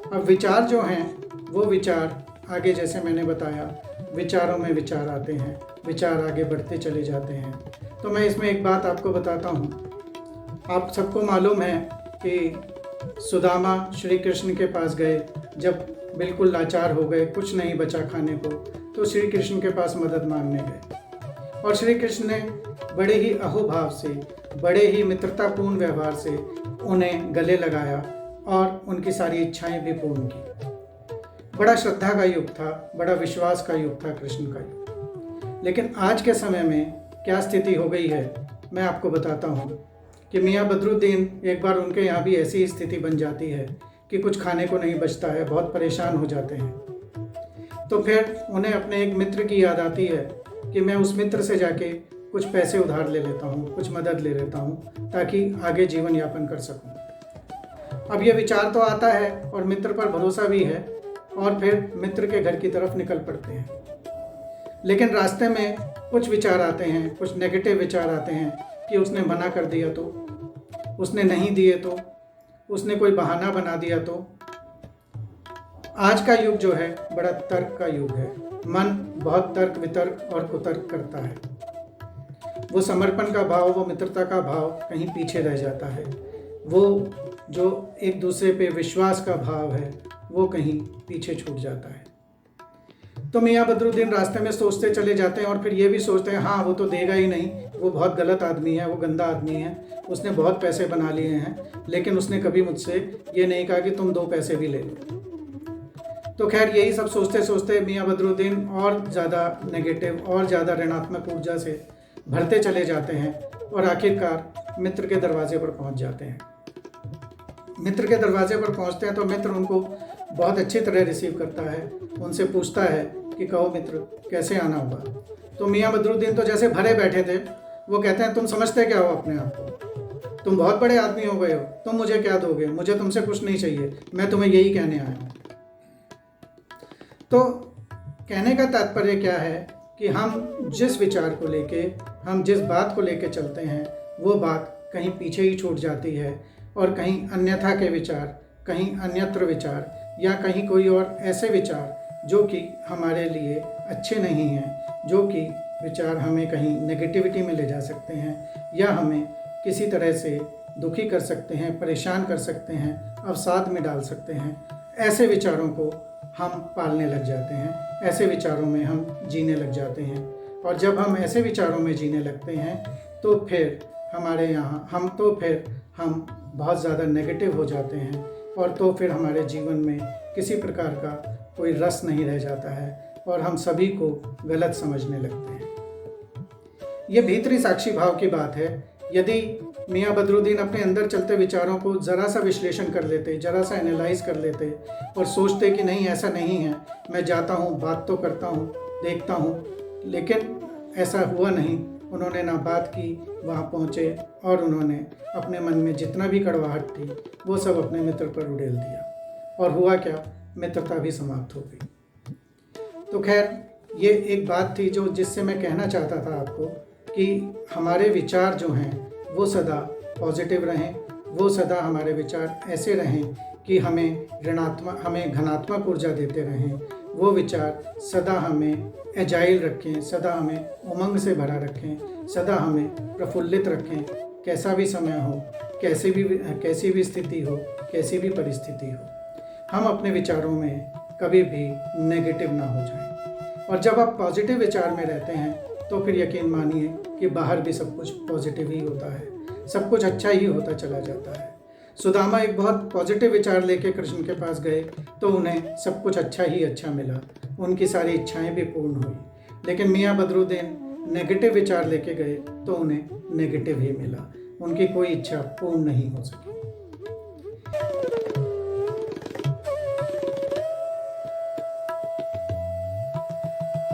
अब विचार जो हैं वो विचार आगे, जैसे मैंने बताया, विचारों में विचार आते हैं, विचार आगे बढ़ते चले जाते हैं। तो मैं इसमें एक बात आपको बताता हूँ। आप सबको मालूम है कि सुदामा श्री कृष्ण के पास गए, जब बिल्कुल लाचार हो गए, कुछ नहीं बचा खाने को, तो श्री कृष्ण के पास मदद मांगने गए और श्री कृष्ण ने बड़े ही अहोभाव से, बड़े ही मित्रतापूर्ण व्यवहार से उन्हें गले लगाया और उनकी सारी इच्छाएं भी पूर्ण की। बड़ा श्रद्धा का युग था, बड़ा विश्वास का युग था, कृष्ण का युग। लेकिन आज के समय में क्या स्थिति हो गई है, मैं आपको बताता हूँ कि मियाँ बदरुद्दीन, एक बार उनके यहाँ भी ऐसी स्थिति बन जाती है कि कुछ खाने को नहीं बचता है, बहुत परेशान हो जाते हैं। तो फिर उन्हें अपने एक मित्र की याद आती है कि मैं उस मित्र से जाके कुछ पैसे उधार ले लेता हूँ, कुछ मदद ले लेता हूँ, ताकि आगे जीवन यापन कर सकूँ। अब ये विचार तो आता है और मित्र पर भरोसा भी है, और फिर मित्र के घर की तरफ निकल पड़ते हैं। लेकिन रास्ते में कुछ विचार आते हैं, कुछ नेगेटिव विचार आते हैं कि उसने मना कर दिया तो, उसने नहीं दिए तो, उसने कोई बहाना बना दिया तो। आज का युग जो है बड़ा तर्क का युग है। मन बहुत तर्क वितर्क और कुतर्क करता है। वो समर्पण का भाव, वो मित्रता का भाव कहीं पीछे रह जाता है। वो जो एक दूसरे पे विश्वास का भाव है वो कहीं पीछे छूट जाता है। तो मियाँ बदरुद्दीन रास्ते में सोचते चले जाते हैं और फिर ये भी सोचते हैं, हाँ वो तो देगा ही नहीं, वो बहुत गलत आदमी है, वो गंदा आदमी है, उसने बहुत पैसे बना लिए हैं, लेकिन उसने कभी मुझसे ये नहीं कहा कि तुम 2 पैसे भी ले लो। तो खैर यही सब सोचते सोचते मियाँ बदरुद्दीन और ज़्यादा नेगेटिव और ज़्यादा ऋणात्मक ऊर्जा से भरते चले जाते हैं और आखिरकार मित्र के दरवाजे पर पहुंच जाते हैं। मित्र के दरवाजे पर पहुंचते हैं तो मित्र उनको बहुत अच्छी तरह रिसीव करता है, उनसे पूछता है कि कहो मित्र, कैसे आना होगा। तो मियाँ बदरुद्दीन तो जैसे भरे बैठे थे, वो कहते हैं, तुम समझते क्या हो अपने आप को, तुम बहुत बड़े आदमी हो गए हो, तुम मुझे क्या दोगे, मुझे तुमसे कुछ नहीं चाहिए, मैं तुम्हें यही कहने आया हूँ। तो कहने का तात्पर्य क्या है कि हम जिस विचार को लेके, हम जिस बात को लेके चलते हैं, वो बात कहीं पीछे ही छूट जाती है और कहीं अन्यथा के विचार, कहीं अन्यत्र विचार, या कहीं कोई और ऐसे विचार जो कि हमारे लिए अच्छे नहीं हैं, जो कि विचार हमें कहीं नेगेटिविटी में ले जा सकते हैं या हमें किसी तरह से दुखी कर सकते हैं, परेशान कर सकते हैं, अवसाद में डाल सकते हैं, ऐसे विचारों को हम पालने लग जाते हैं, ऐसे विचारों में हम जीने लग जाते हैं। और जब हम ऐसे विचारों में जीने लगते हैं तो फिर हम बहुत ज़्यादा नेगेटिव हो जाते हैं, और तो फिर हमारे जीवन में किसी प्रकार का कोई रस नहीं रह जाता है और हम सभी को गलत समझने लगते हैं। ये भीतरी साक्षी भाव की बात है। यदि मियाँ बदरुद्दीन अपने अंदर चलते विचारों को ज़रा सा विश्लेषण कर लेते, ज़रा सा एनालाइज कर लेते और सोचते कि नहीं ऐसा नहीं है, मैं जाता हूँ, बात तो करता हूँ, देखता हूँ, लेकिन ऐसा हुआ नहीं। उन्होंने ना बात की, वहाँ पहुँचे और उन्होंने अपने मन में जितना भी कड़वाहट थी वो सब अपने मित्र पर उड़ेल दिया, और हुआ क्या, मित्रता भी समाप्त हो गई। तो खैर ये एक बात थी जो जिससे मैं कहना चाहता था आपको कि हमारे विचार जो हैं वो सदा पॉजिटिव रहें, वो सदा हमारे विचार ऐसे रहें कि हमें घनात्मक ऊर्जा देते रहें। वो विचार सदा हमें एजाइल रखें, सदा हमें उमंग से भरा रखें, सदा हमें प्रफुल्लित रखें, कैसा भी समय हो, कैसी भी स्थिति हो, कैसी भी परिस्थिति हो, हम अपने विचारों में कभी भी नेगेटिव ना हो जाएं। और जब आप पॉजिटिव विचार में रहते हैं तो फिर यकीन मानिए कि बाहर भी सब कुछ पॉजिटिव ही होता है, सब कुछ अच्छा ही होता चला जाता है। सुदामा एक बहुत पॉजिटिव विचार लेके कृष्ण के पास गए तो उन्हें सब कुछ अच्छा ही अच्छा मिला, उनकी सारी इच्छाएं भी पूर्ण हुई। लेकिन मियाँ बदरुद्दीन नेगेटिव विचार लेके गए तो उन्हें नेगेटिव ही मिला, उनकी कोई इच्छा पूर्ण नहीं हो सकी।